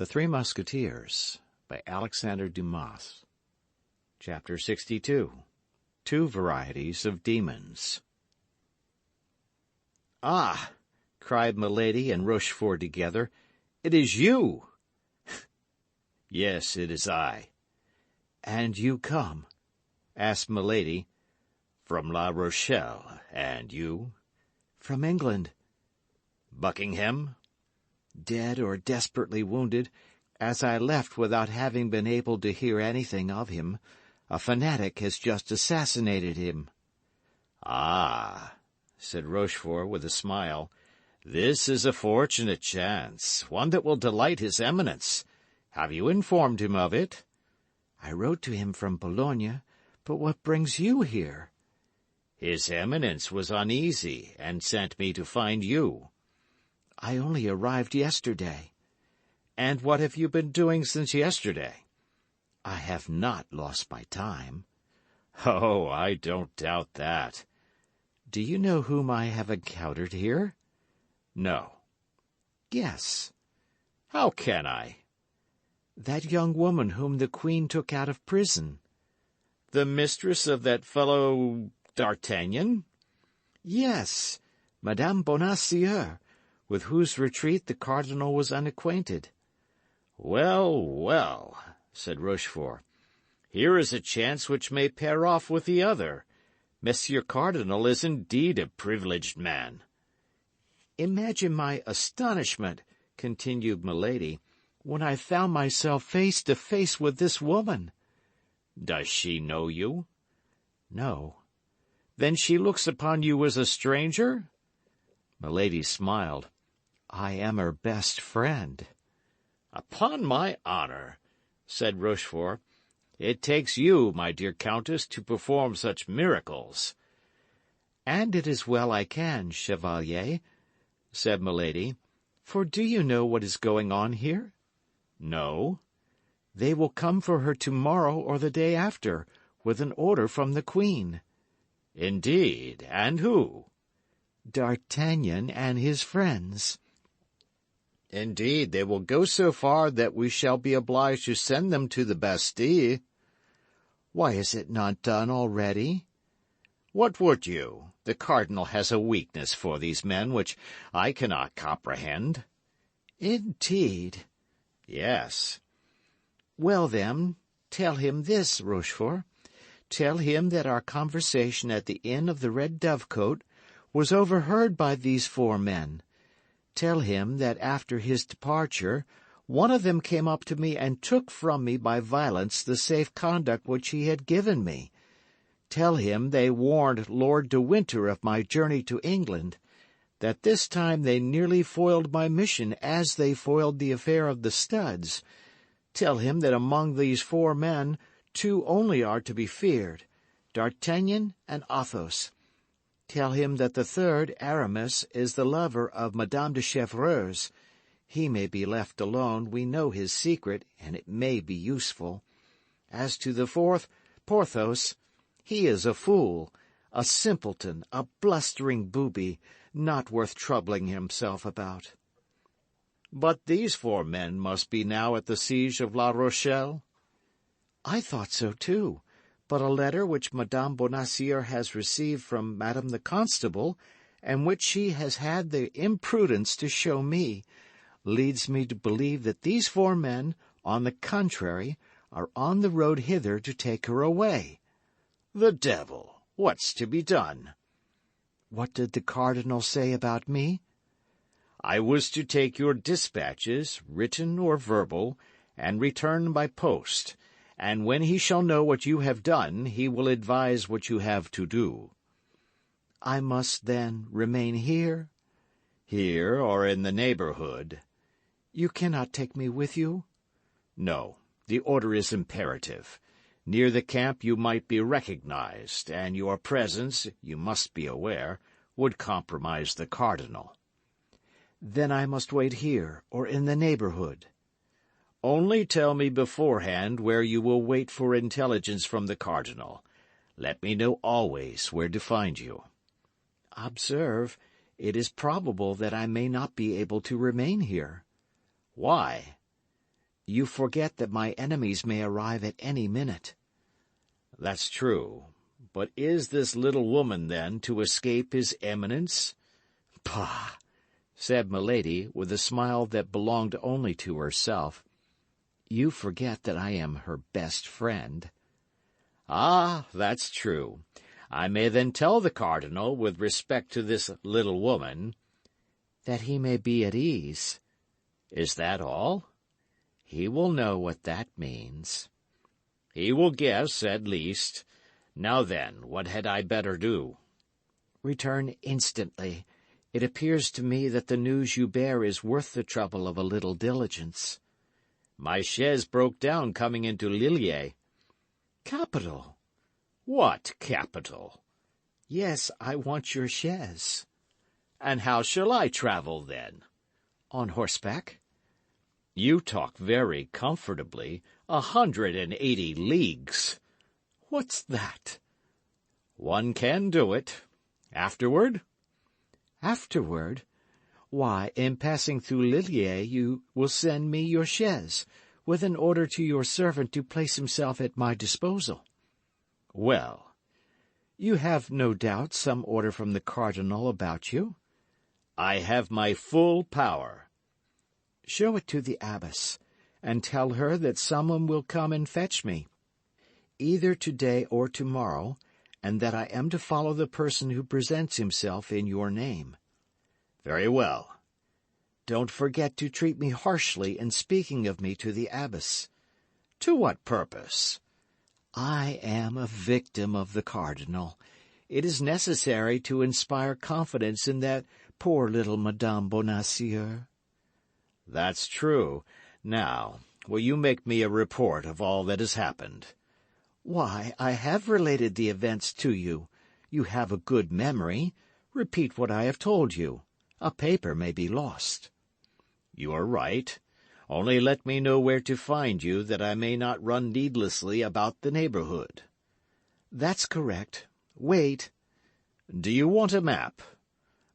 The Three Musketeers by Alexander Dumas. Chapter 62. Two Varieties of Demons. "Ah!" cried Milady and Rochefort together. "It is you!" "Yes, it is I." "And you come?" asked Milady. "From La Rochelle. And you?" "From England." "Buckingham?" "Dead or desperately wounded, as I left without having been able to hear anything of him. A fanatic has just assassinated him." "Ah," said Rochefort with a smile, "this is a fortunate chance, one that will delight his Eminence. Have you informed him of it?" "I wrote to him from Boulogne, but what brings you here?" "His Eminence was uneasy, and sent me to find you." "I only arrived yesterday." "And what have you been doing since yesterday?" "I have not lost my time." "Oh, I don't doubt that." "Do you know whom I have encountered here?" "No." "Guess." "How can I?" "That young woman whom the Queen took out of prison." "The mistress of that fellow D'Artagnan?" "Yes, Madame Bonacieux, with whose retreat the cardinal was unacquainted." "Well, well," said Rochefort, "here is a chance which may pair off with the other. Monsieur Cardinal is indeed a privileged man." "Imagine my astonishment," continued Milady, "when I found myself face to face with this woman." "Does she know you?" "No." "Then she looks upon you as a stranger?" Milady smiled. "I am her best friend." "Upon my honor," said Rochefort, "it takes you, my dear Countess, to perform such miracles." "And it is well I can, Chevalier," said Milady, "for do you know what is going on here?" "No." "They will come for her tomorrow or the day after, with an order from the Queen." "Indeed, and who?" "D'Artagnan and his friends." "Indeed, they will go so far that we shall be obliged to send them to the Bastille." "Why is it not done already?" "What would you? The cardinal has a weakness for these men which I cannot comprehend." "Indeed?" "Yes." "Well, then, tell him this, Rochefort. Tell him that our conversation at the Inn of the Red Dovecote was overheard by these four men. Tell him that after his departure, one of them came up to me and took from me by violence the safe conduct which he had given me. Tell him they warned Lord de Winter of my journey to England, that this time they nearly foiled my mission as they foiled the affair of the studs. Tell him that among these four men, two only are to be feared, D'Artagnan and Athos. Tell him that the third, Aramis, is the lover of Madame de Chevreuse. He may be left alone, we know his secret, and it may be useful. As to the fourth, Porthos, he is a fool, a simpleton, a blustering booby, not worth troubling himself about." "But these four men must be now at the siege of La Rochelle?" "I thought so too, but a letter which Madame Bonacieux has received from Madame the Constable, and which she has had the imprudence to show me, leads me to believe that these four men, on the contrary, are on the road hither to take her away." "The devil! What's to be done?" "What did the cardinal say about me?" "I was to take your dispatches, written or verbal, and return by post, and when he shall know what you have done, he will advise what you have to do." "I must, then, remain here?" "Here or in the neighborhood." "You cannot take me with you?" "No, the order is imperative. Near the camp you might be recognized, and your presence, you must be aware, would compromise the cardinal." "Then I must wait here or in the neighborhood." "Only tell me beforehand where you will wait for intelligence from the cardinal. Let me know always where to find you." "Observe, it is probable that I may not be able to remain here." "Why?" You forget that my enemies may arrive at any minute. That's true. But is this little woman, then, to escape his eminence? Pah! Said Milady, with a smile that belonged only to herself. You forget that I am her best friend. Ah, that's true. I may then tell the cardinal, with respect to this little woman, that he may be at ease. Is that all? He will know what that means. He will guess, at least. Now then, what had I better do? Return instantly. It appears to me that the news you bear is worth the trouble of a little diligence. My chaise broke down coming into Lilliers. Capital. What capital? Yes, I want your chaise. And how shall I travel, then? On horseback. You talk very comfortably. 180 leagues. What's that? One can do it. Afterward? Afterward? Why, in passing through Lilliers, you will send me your chaise, with an order to your servant to place himself at my disposal. Well, you have no doubt some order from the cardinal about you? I have my full power. Show it to the abbess, and tell her that someone will come and fetch me, either today or tomorrow, and that I am to follow the person who presents himself in your name. Very well. Don't forget to treat me harshly in speaking of me to the abbess. To what purpose? I am a victim of the cardinal. It is necessary to inspire confidence in that poor little Madame Bonacieux. That's true. Now, will you make me a report of all that has happened? Why, I have related the events to you. You have a good memory. Repeat what I have told you. A paper may be lost. You are right. Only let me know where to find you, that I may not run needlessly about the neighborhood. That's correct. Wait. Do you want a map?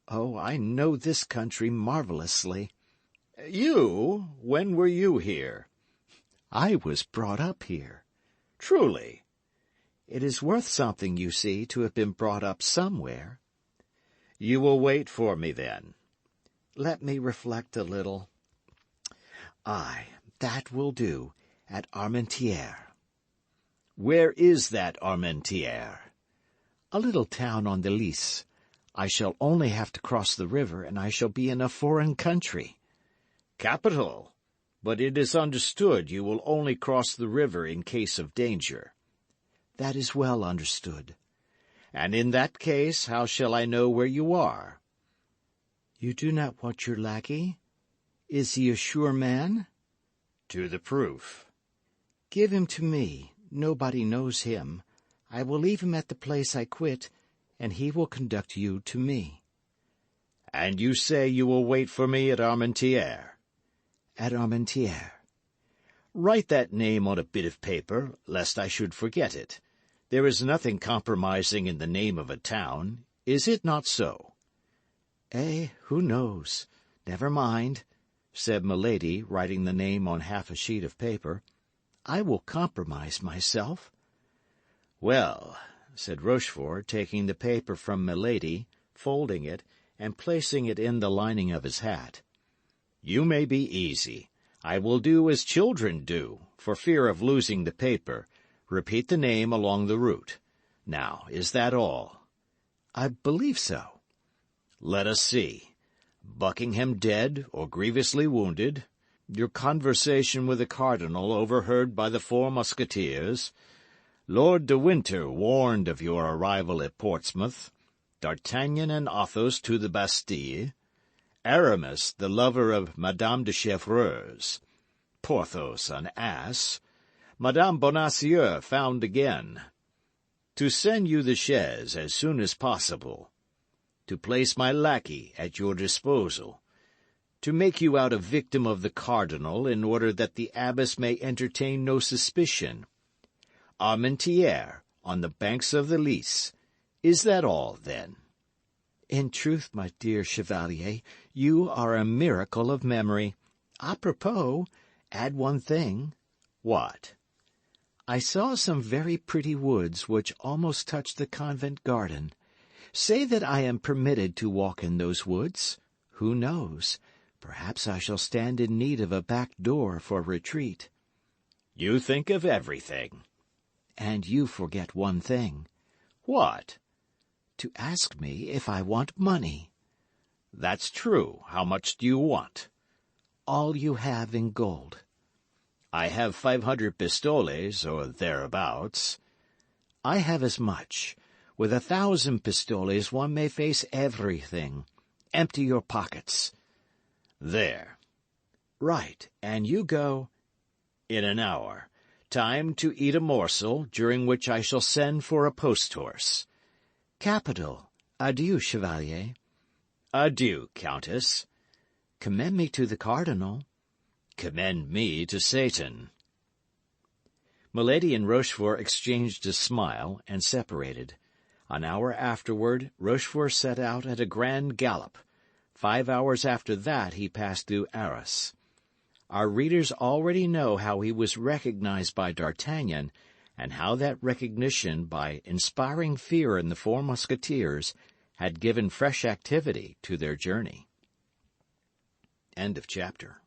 Oh, I know this country marvelously. You? When were you here? I was brought up here. Truly? It is worth something, you see, to have been brought up somewhere. You will wait for me, then. Let me reflect a little. Aye, that will do, at Armentières. Where is that Armentières? A little town on the Lys. I shall only have to cross the river, and I shall be in a foreign country. Capital. But it is understood you will only cross the river in case of danger. That is well understood. And in that case, how shall I know where you are? You do not want your lackey? Is he a sure man? To the proof. Give him to me. Nobody knows him. I will leave him at the place I quit, and he will conduct you to me. And you say you will wait for me at Armentières? At Armentières. Write that name on a bit of paper, lest I should forget it. There is nothing compromising in the name of a town. Is it not so? Who knows? Never mind, said Milady, writing the name on half a sheet of paper. I will compromise myself. Well, said Rochefort, taking the paper from Milady, folding it, and placing it in the lining of his hat. You may be easy. I will do as children do, for fear of losing the paper. Repeat the name along the route. Now, is that all? I believe so. Let us see. Buckingham dead or grievously wounded. Your conversation with the cardinal overheard by the 4 Musketeers. Lord de Winter warned of your arrival at Portsmouth. D'Artagnan and Athos to the Bastille. Aramis, the lover of Madame de Chevreuse. Porthos, an ass. Madame Bonacieux found again. To send you the chaise as soon as possible. To place my lackey at your disposal. To make you out a victim of the cardinal in order that the abbess may entertain no suspicion. Armentières, on the banks of the Lys. Is that all, then? In truth, my dear Chevalier, you are a miracle of memory. Apropos, Add one thing. What? I saw some very pretty woods which almost touch the convent garden. Say that I am permitted to walk in those woods. Who knows? Perhaps I shall stand in need of a back door for retreat. You think of everything. And you forget one thing. What? To ask me if I want money. That's true. How much do you want? All you have in gold. I have 500 pistoles, or thereabouts. I have as much. With 1,000 pistoles one may face everything. Empty your pockets. There. Right, and you go... In an hour. Time to eat a morsel, during which I shall send for a post-horse. Capital. Adieu, Chevalier. Adieu, Countess. Commend me to the Cardinal. Commend me to Satan. Milady and Rochefort exchanged a smile and separated. An hour afterward, Rochefort set out at a grand gallop. 5 hours after that he passed through Arras. Our readers already know how he was recognized by D'Artagnan, and how that recognition, by inspiring fear in the four Musketeers, had given fresh activity to their journey. End of chapter.